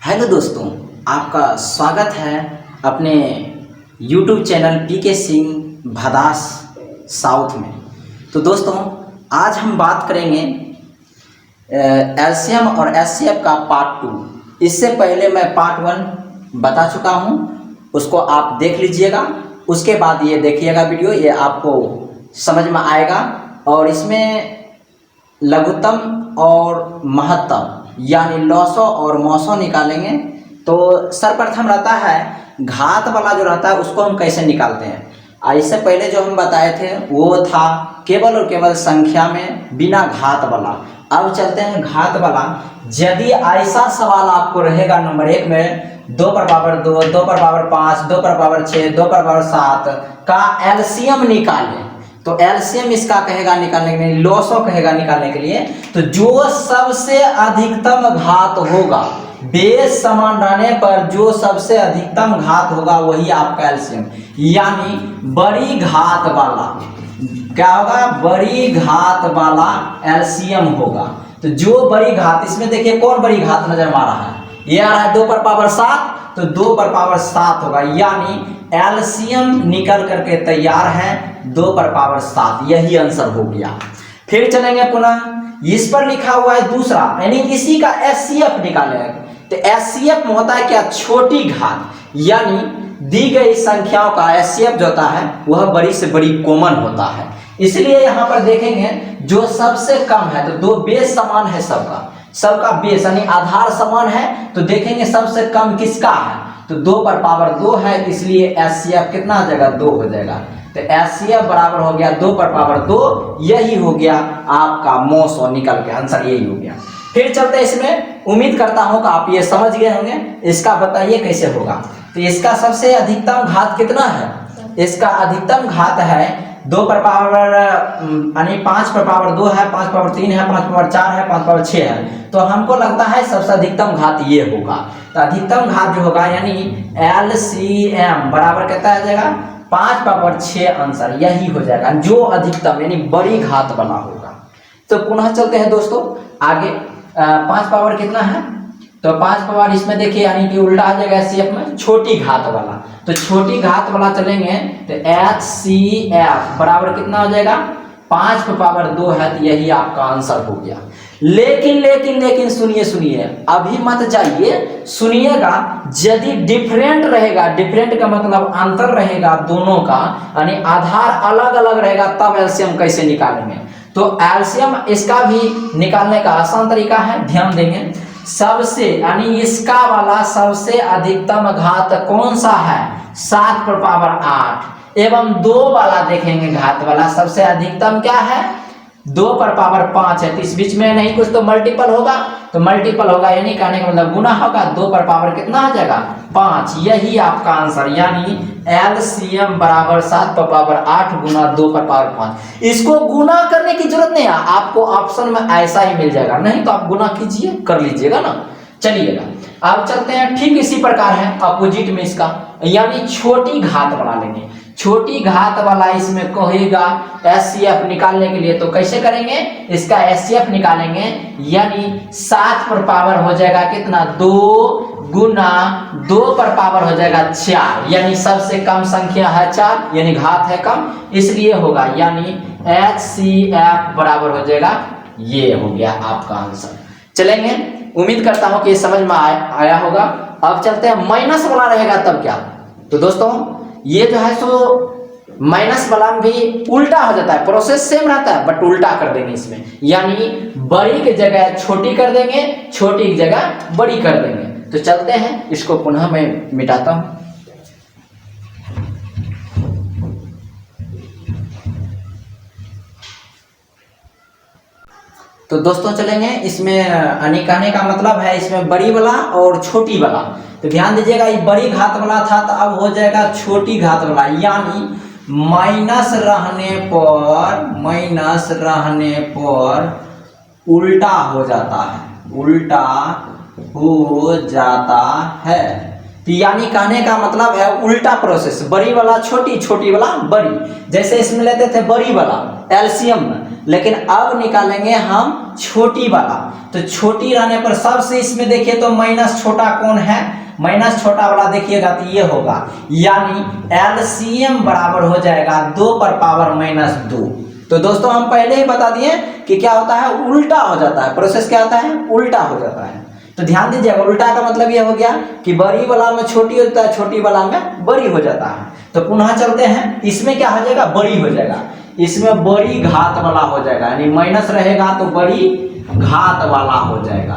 Hello दोस्तों, आपका स्वागत है अपने YouTube channel PK Singh Bhadas south में। तो दोस्तों, आज हम बात करेंगे एलसीएम और एचसीएफ का पार्ट 2। इससे पहले मैं पार्ट 1 बता चुका हूं, उसको आप देख लीजिएगा। उसके बाद ये देखिएगा वीडियो, ये आपको समझ में आएगा। और इसमें लघुत्तम और महत्तम यानी लॉसो और मौसो निकालेंगे। तो सर्वप्रथम रहता है घात वाला जो रहता है उसको हम कैसे निकालते हैं। इससे पहले जो हम बताए थे वो था केवल और केवल संख्या में बिना घात वाला। अब चलते हैं घात वाला। यदि ऐसा सवाल आपको रहेगा नंबर 1 में 2 पर पावर 2, 2 पर पावर 5, 2 पर पावर 6, 2 पर पावर 7 का एलसीएम निकालें, तो एलसीएम इसका कहेगा निकालने के लिए, लॉसो कहेगा निकालने के लिए। तो जो सबसे अधिकतम घात होगा, बेस समान रहने पर जो सबसे अधिकतम घात होगा वही आपका एलसीएम, यानी बड़ी घात वाला क्या होगा, बड़ी घात वाला एलसीएम होगा। तो जो बड़ी घात, इसमें देखिए कौन बड़ी घात नजर आ रहा है, ये आ रहा है 2 पर पावर 7, तो 2 पर पावर 7 होगा, यानी एलसीएम निकल करके तैयार है 2 पर पावर 7। यही आंसर हो गया। फिर चलेंगे पुनः, इस पर लिखा हुआ है दूसरा, यानी इसी का एचसीएफ निकालेंगे। तो एचसीएफ में होता है क्या, छोटी घात, यानी दी गई संख्याओं का एचसीएफ जो होता है वह बड़ी से बड़ी कॉमन होता है। इसलिए यहां पर देखेंगे जो सबसे कम है, तो 2 बेस समान है सबका बेस यानी आधार समान है, तो देखेंगे सबसे कम किसका है, तो 2 पर पावर 2 है, इसलिए एचसीएफ कितना हो जाएगा, 2 हो जाएगा। तो एचसीएफ बराबर हो गया 2 पर पावर 2, यही हो गया आपका मौसो, निकल के आंसर यही हो गया। फिर चलते हैं इसमें, उम्मीद करता हूं कि आप ये समझ गए होंगे। इसका बताइए कैसे होगा। तो इसका सबसे अधिकतम घात कितना है, इसका अधिकतम घात है 2 पर पावर यानी 5 पर पावर 2 है, 5 पावर 3 है, 5 पावर 4 है, 5 पावर 6 है। तो हमको लगता है सबसे अधिकतम घात ये होगा। तो अधिकतम घात जो होगा यानी एलसीएम बराबर कितना आ जाएगा, 5 पावर 6 आंसर यही हो जाएगा, जो अधिकतम यानी बड़ी घात वाला होगा। तो पुनः चलते हैं दोस्तों आगे। 5 पावर कितना है, तो 5 पावर इसमें देखिए यानी कि उल्टा आ जाएगा एचसीएफ में, छोटी घात वाला। तो छोटी घात वाला चलेंगे तो एचसीएफ बराबर कितना हो जाएगा, 5 पर पावर 2 है, तो यही आपका आंसर हो गया। लेकिन सुनिए, अभी मत जाइए, सुनिएगा। यदि डिफरेंट रहेगा, डिफरेंट का मतलब अंतर रहेगा दोनों का, यानी आधार अलग अलग रहेगा, तब एलसीएम कैसे निकालेंगे। तो एलसीएम इसका भी निकालने का आसान तरीका है, ध्यान देंगे। सबसे यानी इसका वाला सबसे अधिकतम घात कौन सा है, 7 पर पावर 8, एवं 2 वाला देखेंगे घात वाला सबसे अधिकतम क्या है, 2 पर पावर 5 है। तो इस बीच में नहीं कुछ तो मल्टीपल होगा, तो मल्टीपल होगा यानी कहने का मतलब गुना होगा, 2 पर पावर कितना आ जाएगा, 5, यही आपका आंसर, यानी एलसीएम बराबर 7 पर पावर 8 गुना 2 पर पावर 5। इसको गुना करने की जरूरत नहीं है, आपको ऑप्शन में ऐसा ही मिल जाएगा, नहीं तो आप गुना कीजिए, कर लीजिएगा ना। चलिएगा अब चलते हैं, ठीक इसी प्रकार है अपोजिट में इसका, यानी छोटी घात वाला लेंगे। छोटी घात वाला इसमें कहेगा एचसीएफ निकालने के लिए, तो कैसे करेंगे, इसका एचसीएफ निकालेंगे, यानी 7 पर पावर हो जाएगा कितना, 2 गुना 2 पर पावर हो जाएगा 4, यानी सबसे कम संख्या है 4, यानी घात है कम, इसलिए होगा, यानी एचसीएफ बराबर हो जाएगा, ये हो गया आपका आंसर। चलेंगे, उम्मीद करता हूं कि समझ में आया होगा। अब चलते हैं माइनस वाला रहेगा तब क्या। तो दोस्तों ये जो है सो माइनस वाला भी उल्टा हो जाता है, प्रोसेस सेम रहता है बट उल्टा कर देंगे इसमें, यानी बड़ी की जगह छोटी कर देंगे, छोटी की जगह बड़ी कर देंगे। तो चलते हैं, इसको पुनः मैं मिटाता हूं। तो दोस्तों चलेंगे, इसमें अनिकाने का मतलब है इसमें बड़ी वाला और छोटी वाला। तो ध्यान दीजिएगा, ये बड़ी घात वाला था तो अब हो जाएगा छोटी घात वाला, यानी माइनस रहने पर उल्टा हो जाता है, उल्टा हो जाता है। तो यानी कहने का मतलब है उल्टा प्रोसेस, बड़ी वाला छोटी, छोटी वाला बड़ी। जैसे इसमें लेते थे बड़ी वाला एलसीएम में, लेकिन अब निकालेंगे हम छोटी वाला। तो छोटी रहने पर सबसे इसमें देखिए तो माइनस छोटा कौन है, माइनस छोटा वाला देखिएगा तो ये होगा, यानी एलसीएम बराबर हो जाएगा 2 पर पावर माइनस 2। तो दोस्तों हम पहले ही बता दिए कि क्या होता है, उल्टा हो जाता है, प्रोसेस क्या होता है, उल्टा हो जाता है। तो ध्यान दीजिएगा, उल्टा का मतलब ये हो गया कि बड़ी वाला में छोटी होता है, छोटी वाला में बड़ी हो जाता है। तो पुनः चलते हैं, इसमें क्या हो जाएगा, बड़ी हो जाएगा, इसमें बड़ी घात वाला हो जाएगा, यानी माइनस रहेगा तो बड़ी घात वाला हो जाएगा।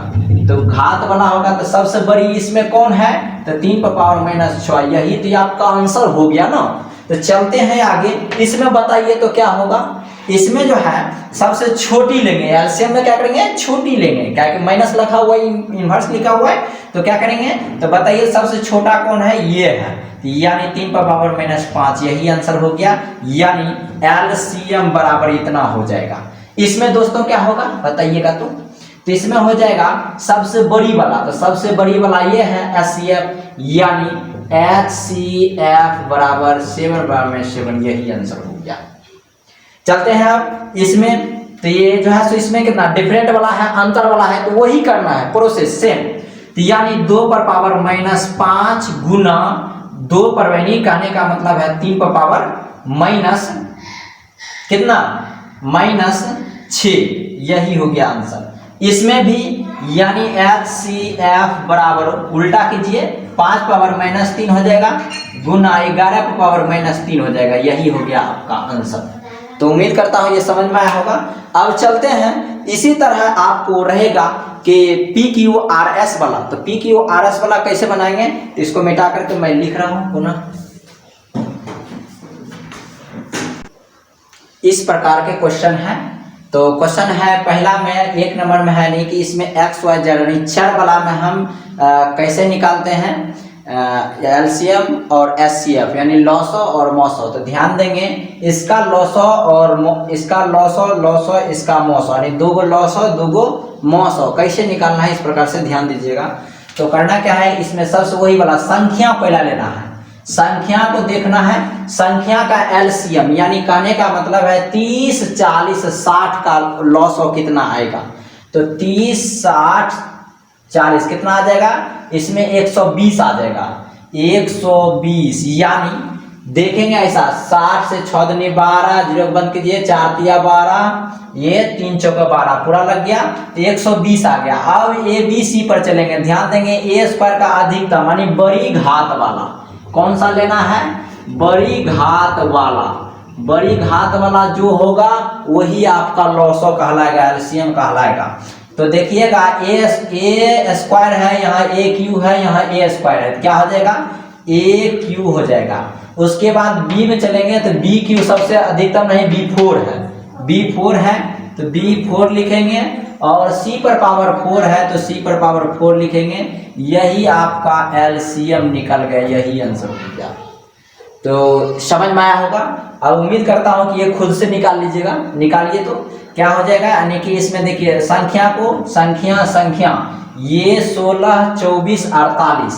तो घात वाला होगा तो सबसे बड़ी इसमें कौन है, तो 3 पर पावर माइनस 6, यही तो आपका आंसर हो गया ना। तो चलते हैं आगे, इसमें बताइए तो क्या होगा, इसमें जो है सबसे छोटी लेंगे, एलसीएम में क्या करेंगे, छोटी लेंगे, क्या कि माइनस लिखा हुआ है, इनवर्स लिखा हुआ है, तो क्या करेंगे, तो बताइए सबसे छोटा कौन है, ये है, यानी 3 पर पावर माइनस 5, यही आंसर हो गया, यानी एलसीएम बराबर इतना हो जाएगा। इसमें दोस्तों क्या होगा बताइएगा तो इसमें हो जाएगा सबसे बड़ी वाला, तो सबसे बड़ी वाला ये है एचसीएफ, यानी HCF बराबर 7/7, यही आंसर हो गया। चलते हैं अब इसमें, तो ये जो है सो इसमें कितना डिफरेंट वाला है, अंतर वाला है, तो वही करना है प्रोसेस सेम। तो यानी 2 पर पावर माइनस 5 गुना 2 पर, यानी कहने का मतलब है 3 पर पावर माइनस कितना, माइनस 6, यही हो गया आंसर। इसमें भी यानी HCF बराबर उल्टा कीजिए, 5 पावर माइनस 3 हो जाएगा गुना 11 पर पावर माइनस 3 हो जाएगा, यही हो गया आपका आंसर। तो उम्मीद करता हूं ये समझ में आया होगा। अब चलते हैं, इसी तरह आपको रहेगा कि PQRS वाला, तो PQRS वाला कैसे बनाएंगे, तो इसको मिटा करके मैं लिख रहा हूं पुनः। इस प्रकार के क्वेश्चन है, तो क्वेश्चन है पहला में 1 नंबर में है, नहीं कि इसमें XY यानी चर वाला में हम कैसे निकालते हैं एलसीएम और एचसीएफ, यानी लॉसो और मौसो। तो ध्यान देंगे, इसका लॉसो और इसका लॉसो इसका मौसो, यानी 2 लॉसो 2 मौसो, कैसे निकालना है इस प्रकार से ध्यान दीजिएगा। तो करना क्या है, इसमें सबसे वही वाला संख्या पहला लेना है, संख्या को देखना है, संख्या का एलसीएम, यानी कहने का मतलब है 30 40 60 का लॉसो कितना आएगा, तो 30 60 40 कितना आ जाएगा, इसमें 120 आ जाएगा, 120, यानी देखेंगे ऐसा 60 से 6 दूनी 12, 0 बंद कीजिए, 4 तिया 12, ये 3 चौका 12 पूरा लग गया, तो 120 आ गया। अब ABC पर चलेंगे, ध्यान देंगे A स्क्वायर का अधिकतम, यानी बड़ी घात वाला कौन सा लेना है, बड़ी घात वाला, बड़ी घात वाला जो होगा वही आपका लॉसो कहलाएगा, एलसीएम कहलाएगा। तो देखिएगा A स्क्वायर है, यहाँ AQ है, यहाँ A स्क्वायर है, क्या हो जाएगा, AQ हो जाएगा। उसके बाद B में चलेंगे तो BQ सबसे अधिकतम नहीं, B4 है, B4 है तो B4 लिखेंगे, और C पर पावर 4 है तो C पर पावर 4 लिखेंगे, यही आपका एलसीएम निकल गया, यही आंसर हो गया। तो समझ में आया होगा। अब उम्मीद करता हूं कि ये खुद से निकाल लीजिएगा, निकालिए तो क्या हो जाएगा, यानी कि इसमें देखिए संख्या को संख्या ये 16 24 48,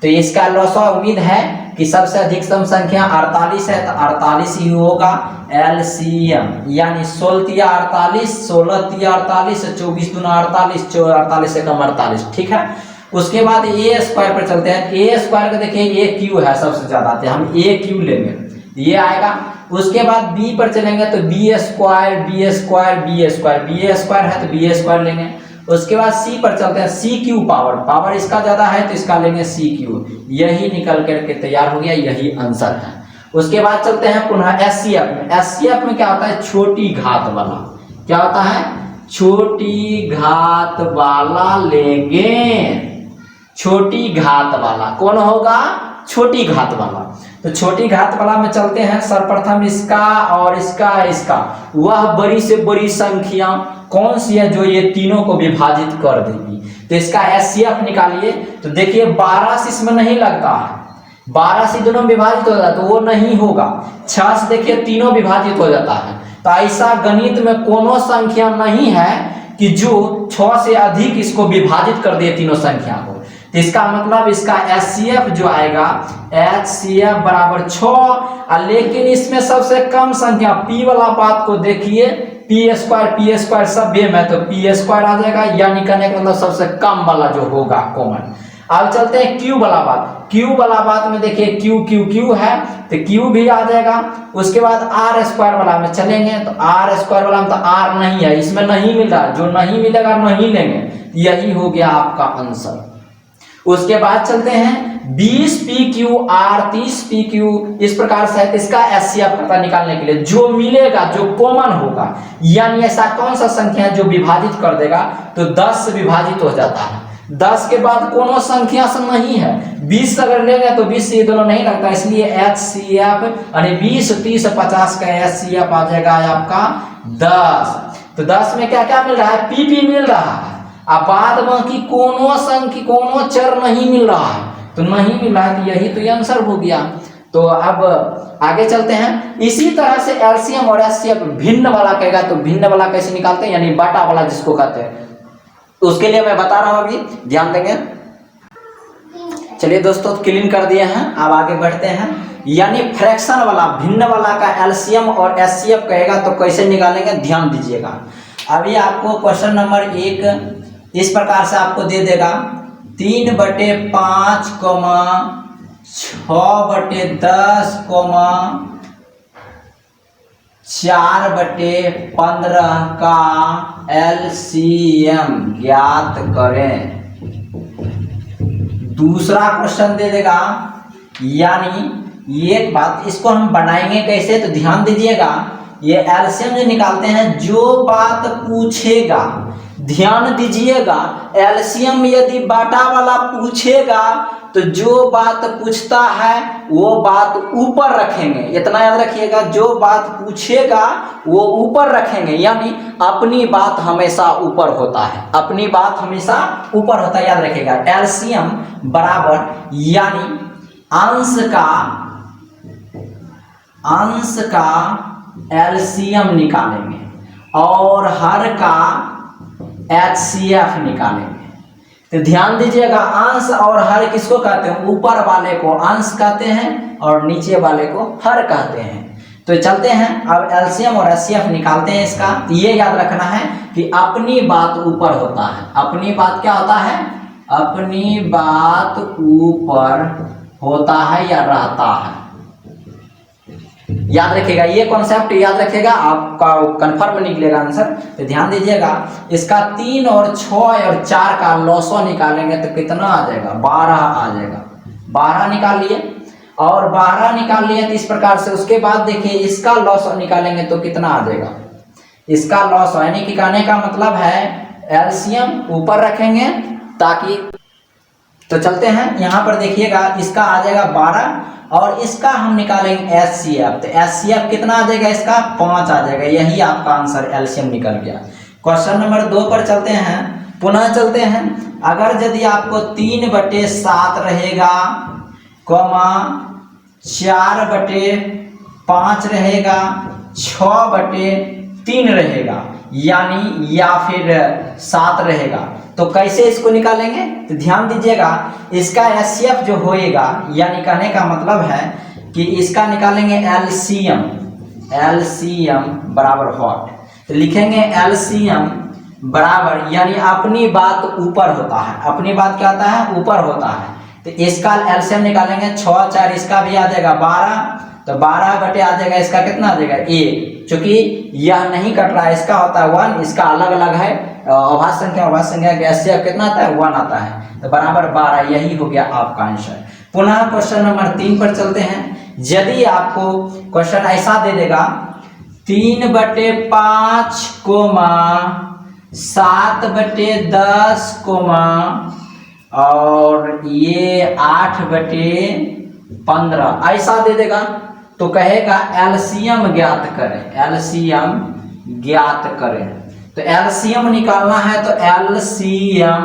तो इसका लॉसो उम्मीद है कि सबसे अधिकतम संख्या 48 है, तो 48 ही होगा एलसीएम, यानी 16 तिया 48, 16 तिया 48, 24 दूना 48, 48 से कम 48, ठीक है। उसके बाद A स्क्वायर पर चलते हैं, A स्क्वायर का देखिए AQ है सबसे ज्यादा, तो हम AQ लेंगे, ये आएगा। उसके बाद B पर चलेंगे तो B स्क्वायर है तो B स्क्वायर लेंगे। उसके बाद C पर चलते हैं, CQ पावर इसका ज्यादा है तो इसका लेंगे CQ, यही निकल करके तैयार हो गया, यही आंसर है। उसके बाद चलते हैं पुनः SCF में। SCF में क्या होता है, छोटी घात वाला, क्या होता है, छोटी घात वाला लेंगे, छोटी घात वाला कौन होगा, छोटी घात वाला। तो छोटी घात वाला में चलते हैं, सर्वप्रथम इसका और इसका वह बड़ी से बड़ी संख्या कौन सी है जो ये तीनों को विभाजित कर देगी, तो इसका एचसीएफ निकालिए। तो देखिए 12 से इसमें नहीं लगता है, 12 से दोनों विभाजित हो जाता है तो वो नहीं होगा, 6 से देखिए तीनों विभाजित हो जाता है। तो ऐसा गणित में कोनो संख्या नहीं है कि जो 6 से अधिक इसको विभाजित कर दे तीनों संख्या को। तो इसका मतलब इसका HCF जो आएगा HCF बराबर 6। लेकिन इसमें सबसे कम संख्या P वाला बात को देखिए, P स्क्वायर सब भी है तो P स्क्वायर आ जाएगा, यानी कहने का मतलब सबसे कम वाला जो होगा कॉमन। अब चलते हैं Q वाला बात। Q वाला बात में देखिए Q है तो Q भी आ जाएगा। उसके बाद R स्क्वायर वाला में चलेंगे तो R स्क्वायर वाला में तो R नहीं है, इसमें नहीं मिल रहा, जो नहीं मिलेगा नहीं लेंगे, यही हो गया आपका आंसर। उसके बाद चलते हैं 20PQR 30PQ, इस प्रकार से इसका HCF पता निकालने के लिए जो मिलेगा जो कॉमन होगा, यानी ऐसा कौन सा संख्या जो विभाजित कर देगा, तो 10 से विभाजित हो जाता है। 10 के बाद कोनो संख्या से नहीं है, 20 अगर लेंगे तो 20 से ये दोनों नहीं लगता, इसलिए HCF यानी 20 30 50 का HCF आ जाएगा आपका 10। तो 10 में क्या क्या मिल रहा है, PP मिल रहा है। अब बाद बाकी कोनो संख्या कोनो चर नहीं मिल रहा है, तो नहीं मिल रहा है, तो यही तो आंसर हो गया। तो अब आगे चलते हैं। इसी तरह से LCM और HCF भिन्न वाला कहेगा तो भिन्न वाला कैसे निकालते हैं, यानी बाटा वाला जिसको कहते हैं, उसके लिए मैं बता रहा हूं, अभी ध्यान देंगे। चलिए दोस्तों क्लीन कर दिए हैं, अब आगे बढ़ते हैं। यानी फ्रैक्शन वाला भिन्न वाला का LCM और HCF कहेगा तो कैसे निकालेंगे, ध्यान दीजिएगा। अभी आपको क्वेश्चन नंबर 1 इस प्रकार से आपको दे देगा 3/5, 6/10, 4/15 का LCM ज्ञात करें। दूसरा क्वेश्चन दे देगा, यानी ये बात इसको हम बनाएंगे कैसे, तो ध्यान दीजिएगा। ये LCM जो निकालते हैं, जो बात पूछेगा, ध्यान दीजिएगा, LCM यदि बाटा वाला पूछेगा तो जो बात पूछता है वो बात ऊपर रखेंगे, इतना याद रखिएगा। जो बात पूछेगा वो ऊपर रखेंगे, यानी अपनी बात हमेशा ऊपर होता है, अपनी बात हमेशा ऊपर होता है, याद रखिएगा। LCM बराबर यानी अंश का LCM निकालेंगे और हर का HCF निकालेंगे। तो ध्यान दीजिएगा, अंश और हर किसको कहते हैं, ऊपर वाले को अंश कहते हैं और नीचे वाले को हर कहते हैं। तो चलते हैं अब LCM और HCF निकालते हैं इसका। तो ये याद रखना है कि अपनी बात ऊपर होता है, अपनी बात क्या होता है, अपनी बात ऊपर होता है या रहता है, याद रखिएगा। ये कॉन्सेप्ट याद रखिएगा, आपका कंफर्म निकलेगा आंसर। तो ध्यान दीजिएगा, इसका 3 और 6 और 4 का लॉसो निकालेंगे तो कितना आ जाएगा, 12 आ जाएगा। 12 निकाल लिए और 12 निकाल लिए तो इस प्रकार से। उसके बाद देखिए इसका लॉसो निकालेंगे तो कितना आ जाएगा, इसका लॉसो, यानी कि कहने का मतलब है LCM ऊपर रखेंगे ताकि। तो चलते हैं यहाँ पर देखिएगा, इसका आ जाएगा 12 और इसका हम निकालेंगे HCF। तो HCF कितना आ जाएगा, इसका 5 आ जाएगा, यही आपका आंसर LCM निकल गया। क्वेश्चन नंबर 2 पर चलते हैं, पुनः चलते हैं। अगर यदि आपको 3/7 रहेगा, 4/5 रहेगा, 6/3 रहेगा, यानी या फिर 7 रहेगा, तो कैसे इसको निकालेंगे, तो ध्यान दीजिएगा। इसका HCF जो होएगा, यानी कहने का मतलब है कि इसका निकालेंगे LCM बराबर व्हाट, तो लिखेंगे LCM बराबर, यानी अपनी बात ऊपर होता है, अपनी बात क्या होता है, ऊपर होता है। तो इसका LCM निकालेंगे, 6 4 इसका भी आ जाएगा 12, तो 12 बटे आ जाएगा, इसका कितना आ जाएगा 1, क्योंकि यह नहीं कट रहा है, इसका होता है 1, इसका अलग अलग है। अभाज्य संख्या के HCF कितना आता है, 1 आता है, तो बराबर 12, यही हो गया आपका आंसर। पुनः क्वेश्चन नंबर 3 पर चलते हैं। यदि आपको क्वेश्चन ऐसा दे देगा 3/5, 7/10, और ये 8/15 ऐसा दे देगा, तो कहेगा LCM ज्ञात करें, LCM ज्ञात करें। तो LCM निकालना है तो LCM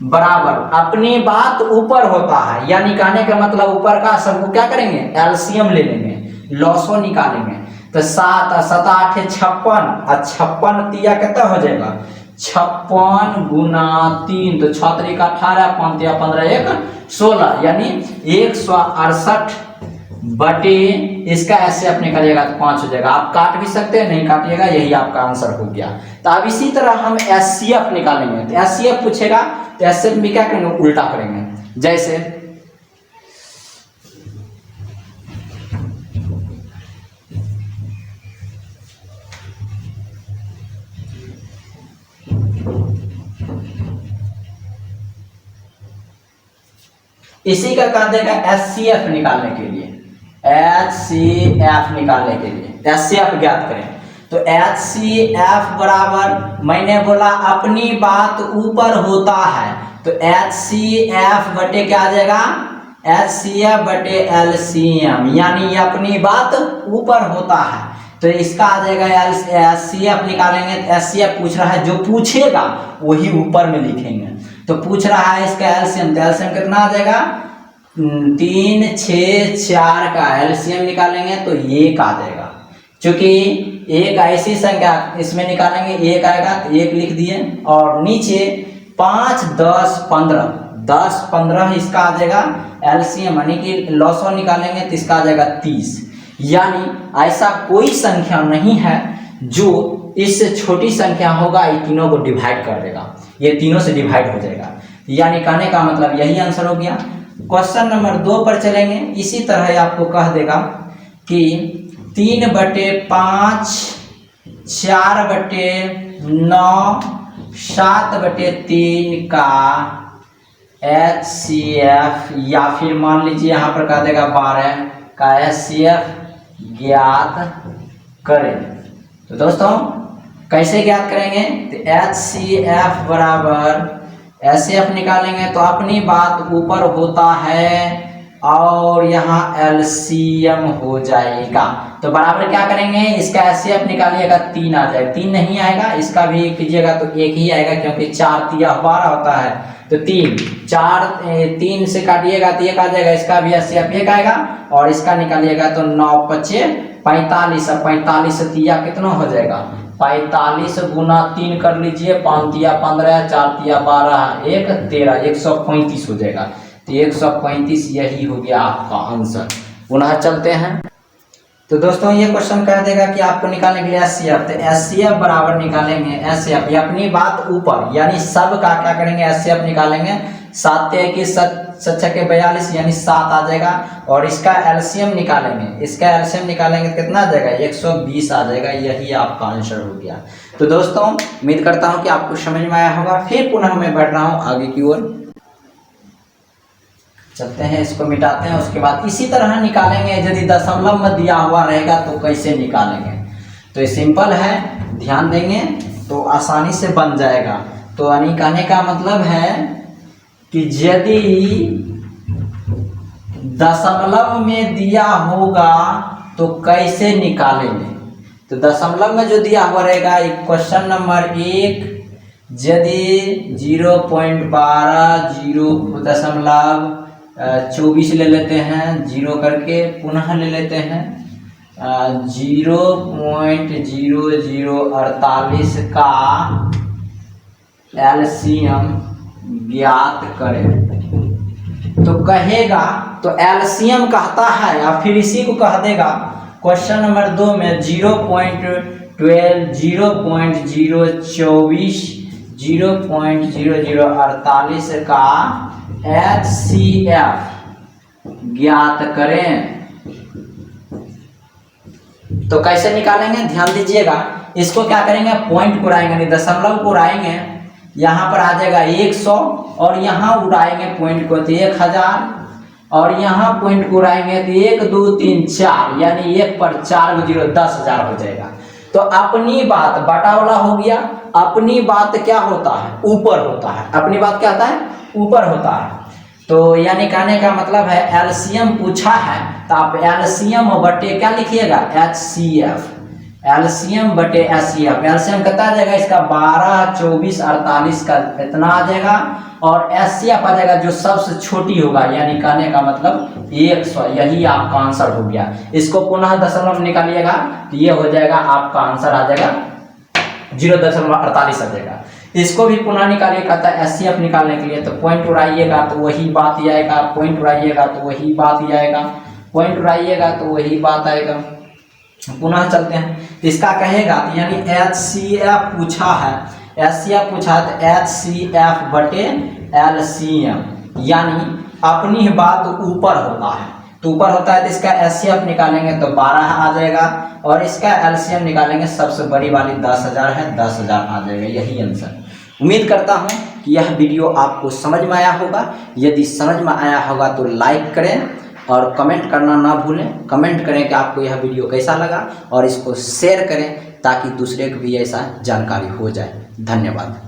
बराबर अपनी बात ऊपर होता है, यानी कहने का मतलब ऊपर का सबको क्या करेंगे, LCM ले लेंगे, लॉसो निकालेंगे। तो 7 7 8 56 और 56 तिया कितना हो जाएगा 56 गुना 3, तो 6 3 का 18, 5 या 15 1 16, यानी 168 बटे इसका ऐसे आप निकालिएगा तो 5 हो जाएगा। आप काट भी सकते हैं, नहीं काटिएगा, यही आपका आंसर हो गया। तो अब इसी तरह हम एचसीएफ निकालेंगे। तो एचसीएफ पूछेगा तो एचसीएफ में क्या करेंगे, उल्टा करेंगे। जैसे इसी का कह देगा एचसीएफ निकालने के लिए, एचसीएफ निकालने के लिए एचसीएफ ज्ञात करें। तो एचसीएफ बराबर, मैंने बोला अपनी बात ऊपर होता है, तो एचसीएफ बटे क्या आ जाएगा, एचसीएफ बटे एलसीएम, यानी ये अपनी बात ऊपर होता है। तो इसका आ जाएगा एचसीएफ निकालेंगे। तो एचसीएफ पूछ रहा है, जो पूछेगा वही ऊपर में लिखेंगे। तो पूछ रहा है इसका एलसीएम, तो एलसीएम कितना आ जाएगा, 3 6 4 का एलसीएम निकालेंगे तो 1 आ जाएगा। क्योंकि एक ऐसी संख्या इसमें निकालेंगे 1 आएगा, तो 1 लिख दिए। और नीचे 5 10 15, 10 15 इसका आ जाएगा एलसीएम, यानी कि लॉसो निकालेंगे तो इसका आ जाएगा 30। यानी ऐसा कोई संख्या नहीं है जो इससे छोटी संख्या होगा, ये तीनों को डिवाइड कर देगा, ये तीनों से डिवाइड हो जाएगा। यानी कहने का मतलब यही आंसर हो गया। क्वेश्चन नंबर 2 पर चलेंगे। इसी तरह आपको कह देगा कि 3 बटे 5, 4 बटे 9, 7 बटे 3 का एचसीएफ, या फिर मान लीजिए यहाँ पर कह देगा 12 का एचसीएफ ज्ञात करें। तो दोस्तों कैसे ज्ञात करेंगे, तो एचसीएफ बराबर एचसीएफ निकालेंगे तो अपनी बात ऊपर होता है और यहाँ एलसीएम हो जाएगा। तो बराबर क्या करेंगे, इसका एचसीएफ निकालिएगा 3 आ जाएगा, 3 नहीं आएगा, इसका भी कीजिएगा तो 1 ही आएगा, क्योंकि 4 3 12 होता है। तो 3 4 3 से काटिएगा तो 1 आ जाएगा, इसका भी एचसीएफ 1 आएगा। और इसका निकालिएगा तो 9 5 45, 45 से 3 कितना हो जाएगा, 45 गुना 3 कर लीजिए, 5 3 15, 4 3 12, 1 13, 135 हो जाएगा। तो 135 यही हो गया आपका आंसर। पुनः चलते हैं। तो दोस्तों ये क्वेश्चन कह देगा कि आपको निकालने के लिए एचसीएफ, तो एचसीएफ बराबर निकालेंगे एचसीएफ, ये अपनी बात ऊपर, यानी सब का क्या करेंगे, एचसीएफ निकालेंगे। 7 21 7 6 42, यानी 7 आ जाएगा। और इसका एलसीएम निकालेंगे, इसका एलसीएम निकालेंगे तो कितना आ जाएगा, 120 आ जाएगा। यही आपका आंसर हो गया। तो दोस्तों उम्मीद करता हूँ कि आपको समझ में आया होगा। फिर पुनः मैं बढ़ रहा हूँ आगे की ओर, चलते हैं, इसको मिटाते हैं। उसके बाद इसी तरह निकालेंगे। यदि दशमलव में दिया हुआ रहेगा तो कैसे निकालेंगे, तो ये सिंपल है, ध्यान देंगे तो आसानी से बन जाएगा। तो यानी कहने का मतलब है कि यदि दशमलव में दिया होगा तो कैसे निकालेंगे। तो दशमलव में जो दिया हुआ रहेगा, क्वेश्चन नंबर 1, यदि 0.12 0.24 ले लेते हैं, 0 करके पुनः ले लेते हैं 0.0048 का एलसीएम ज्ञात करें। तो कहेगा, तो एलसीएम कहता है या फिर इसी को कह देगा क्वेश्चन नंबर 2 में 0.12 0.024 0.0048 का एचसीएफ ज्ञात करें। तो कैसे निकालेंगे, ध्यान दीजिएगा। इसको क्या करेंगे, पॉइंट को उड़ाएंगे, दशमलव को उड़ाएंगे, यहाँ पर आ जाएगा 100 और यहाँ उड़ाएंगे पॉइंट को तो 1000 और यहाँ पॉइंट को उड़ाएंगे तो 1 2 3 4, यानी 1 पर 4 0 10,000 हो जाएगा। तो अपनी बात बटा वाला हो गया। अपनी बात क्या होता है, ऊपर होता है। अपनी बात क्या होता है, ऊपर होता है। तो यानी कहने का मतलब है एलसीएम पूछा है तो आप एलसीएम बटे क्या लिखिएगा, एचसीएफ, एलसीएम बटे एचसीएफ। एलसीएम कितना आ जाएगा इसका, 12 24 48 का इतना आ जाएगा। और एचसीएफ आ जाएगा जो सबसे छोटी होगा, यानी कहने का मतलब 100। यही आपका आंसर हो गया। इसको पुनः दशमलव निकालिएगा तो ये हो जाएगा आपका आंसर आ जाएगा 0.48 आ जाएगा। इसको भी पुनः निकालिए, कहता है एचसीएफ निकालने के लिए। तो पॉइंट उड़ाइएगा तो वही बात ही आएगा, पॉइंट उड़ाइएगा तो वही बात ही आएगा, पॉइंट उड़ाइएगा तो वही बात आएगा। पुनः चलते हैं, इसका कहेगा तो यानी एचसीएफ पूछा है, एचसीएफ पूछा है तो एचसीएफ बटे एलसीएम, यानी अपनी ही बात ऊपर होता है, तो ऊपर होता है तो इसका एचसीएफ निकालेंगे तो 12 आ जाएगा, और इसका एलसीएम निकालेंगे, सबसे बड़ी वाली 10,000 है, 10,000 आ जाएगा। यही आंसर। उम्मीद करता हूँ कि यह वीडियो आपको समझ में आया होगा। यदि समझ में आया होगा तो लाइक करें और कमेंट करना ना भूलें। कमेंट करें कि आपको यह वीडियो कैसा लगा, और इसको शेयर करें ताकि दूसरे को भी ऐसा जानकारी हो जाए। धन्यवाद।